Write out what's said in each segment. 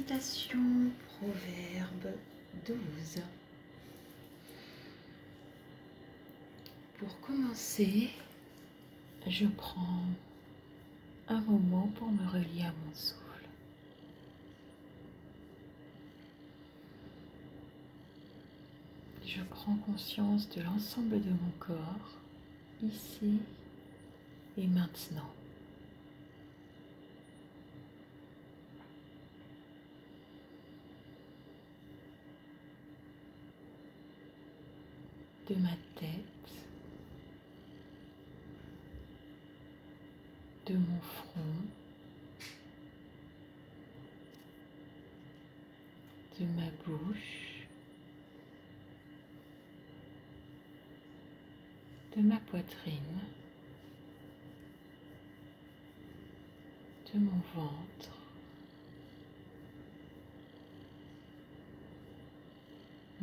Méditation, Proverbe 12. Pour commencer, je prends un moment pour me relier à mon souffle. Je prends conscience de l'ensemble de mon corps, ici et maintenant. De ma tête, de mon front, de ma bouche, de ma poitrine, de mon ventre,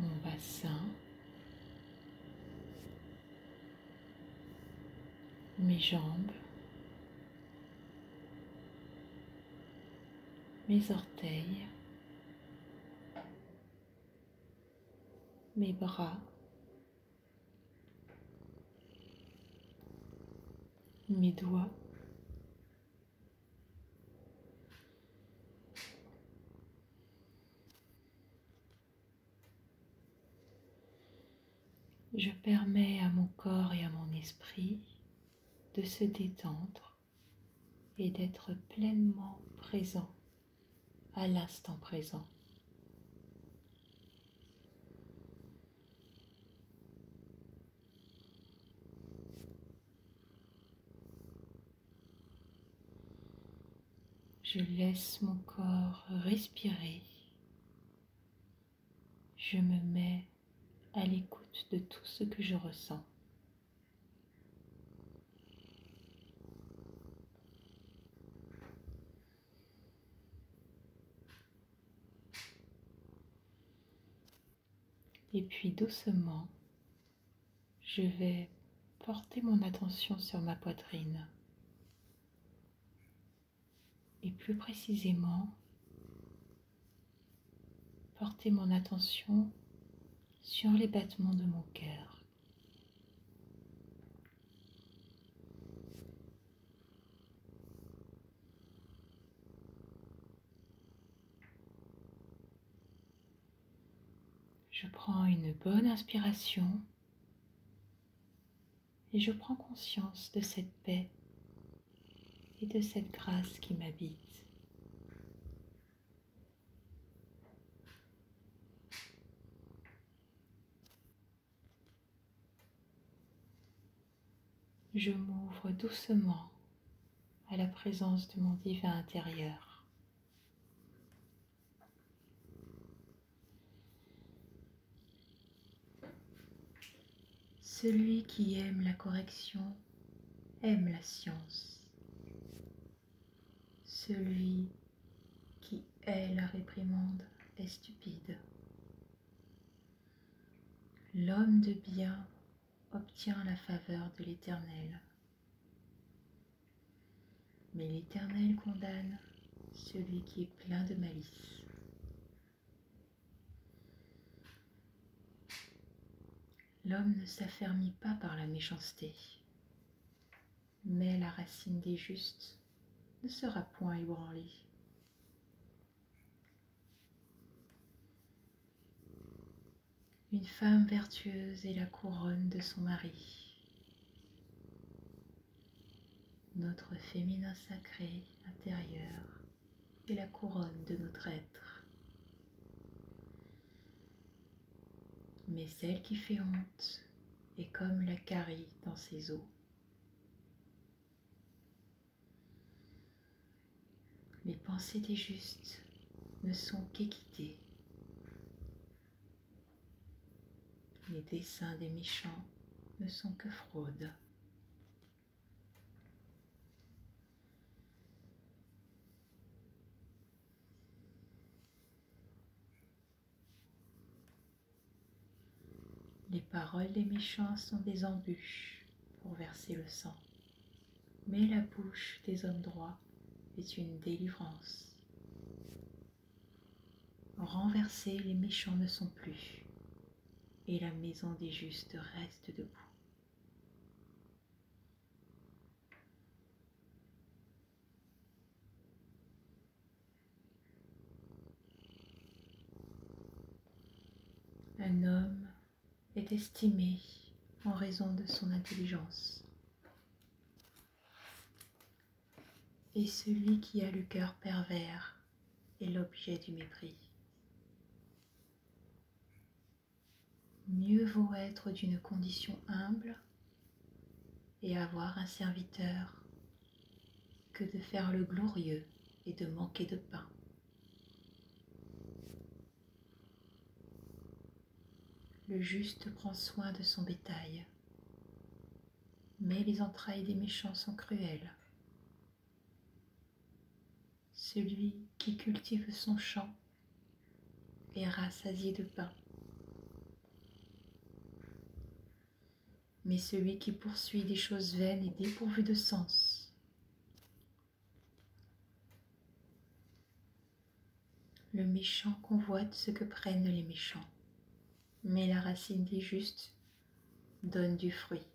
mon bassin, mes jambes, mes orteils, mes bras, mes doigts, je permets à mon corps et à mon esprit de se détendre et d'être pleinement présent à l'instant présent. Je laisse mon corps respirer. Je me mets à l'écoute de tout ce que je ressens. Et puis doucement, je vais porter mon attention sur ma poitrine. Et plus précisément, porter mon attention sur les battements de mon cœur. Je prends une bonne inspiration et je prends conscience de cette paix et de cette grâce qui m'habite. Je m'ouvre doucement à la présence de mon divin intérieur. Celui qui aime la correction aime la science. Celui qui hait la réprimande est stupide. L'homme de bien obtient la faveur de l'Éternel. Mais l'Éternel condamne celui qui est plein de malice. L'homme ne s'affermit pas par la méchanceté, mais la racine des justes ne sera point ébranlée. Une femme vertueuse est la couronne de son mari. Notre féminin sacré intérieur est la couronne de notre être. Mais celle qui fait honte est comme la carie dans ses os. Les pensées des justes ne sont qu'équité. Les desseins des méchants ne sont que fraude. Les paroles des méchants sont des embûches pour verser le sang, mais la bouche des hommes droits est une délivrance. Renversés, les méchants ne sont plus, et la maison des justes reste debout. Un homme est estimé en raison de son intelligence, et celui qui a le cœur pervers est l'objet du mépris. Mieux vaut être d'une condition humble et avoir un serviteur que de faire le glorieux et de manquer de pain. Le juste prend soin de son bétail, mais les entrailles des méchants sont cruelles. Celui qui cultive son champ est rassasié de pain, mais celui qui poursuit des choses vaines est dépourvu de sens. Le méchant convoite ce que prennent les méchants, mais la racine des justes donne du fruit.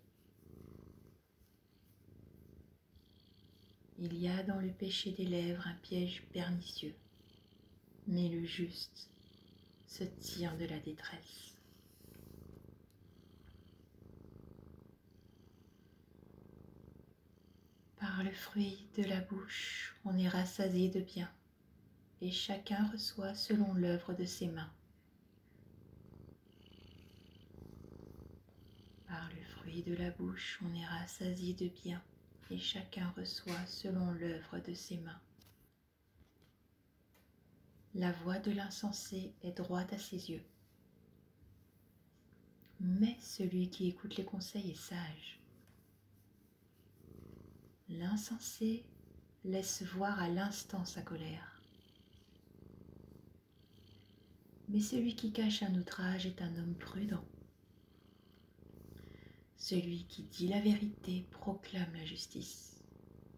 Il y a dans le péché des lèvres un piège pernicieux, mais le juste se tire de la détresse. Par le fruit de la bouche, on est rassasié de bien, et chacun reçoit selon l'œuvre de ses mains. Par le fruit de la bouche, on est rassasié de bien, et chacun reçoit selon l'œuvre de ses mains. La voix de l'insensé est droite à ses yeux, mais celui qui écoute les conseils est sage. L'insensé laisse voir à l'instant sa colère, mais celui qui cache un outrage est un homme prudent. Celui qui dit la vérité proclame la justice,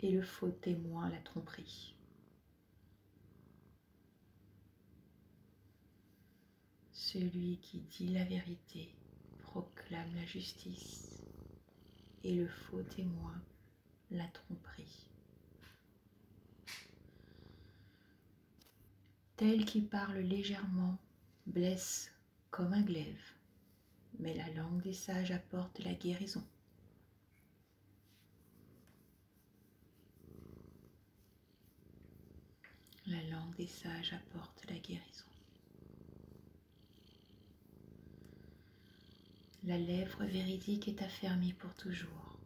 et le faux témoin la tromperie. Celui qui dit la vérité proclame la justice, et le faux témoin la tromperie. Tel qui parle légèrement blesse comme un glaive, mais la langue des sages apporte la guérison. La langue des sages apporte la guérison. La lèvre véridique est affermie pour toujours,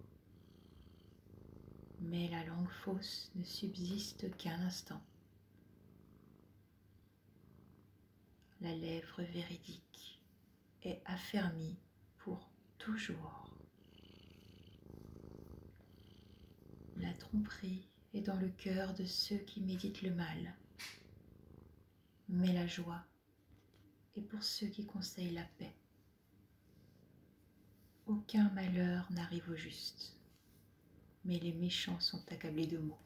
mais la langue fausse ne subsiste qu'un instant. La lèvre véridique est affermie pour toujours. La tromperie est dans le cœur de ceux qui méditent le mal, mais la joie est pour ceux qui conseillent la paix. Aucun malheur n'arrive au juste, mais les méchants sont accablés de maux.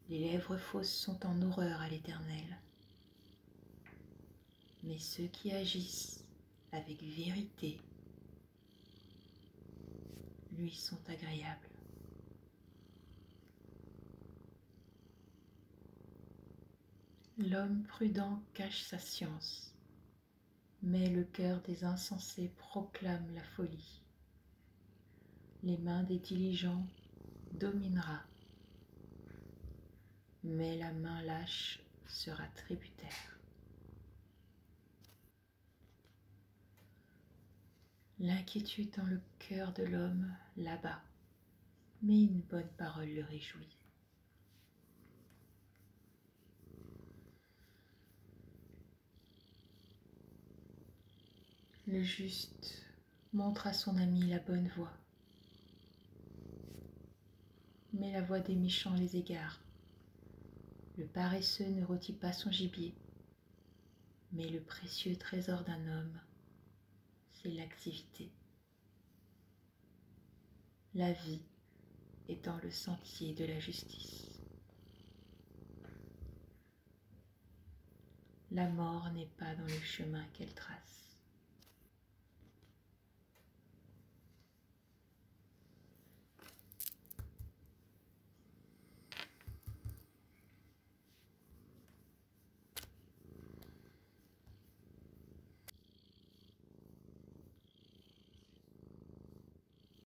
Les lèvres fausses sont en horreur à l'Éternel, mais ceux qui agissent avec vérité lui sont agréables. L'homme prudent cache sa science, mais le cœur des insensés proclame la folie. Les mains des diligents dominera, mais la main lâche sera tributaire. L'inquiétude dans le cœur de l'homme l'abat, mais une bonne parole le réjouit. Le juste montre à son ami la bonne voie, mais la voie des méchants les égare. Le paresseux ne rôtit pas son gibier, mais le précieux trésor d'un homme, c'est l'activité. La vie est dans le sentier de la justice. La mort n'est pas dans le chemin qu'elle trace.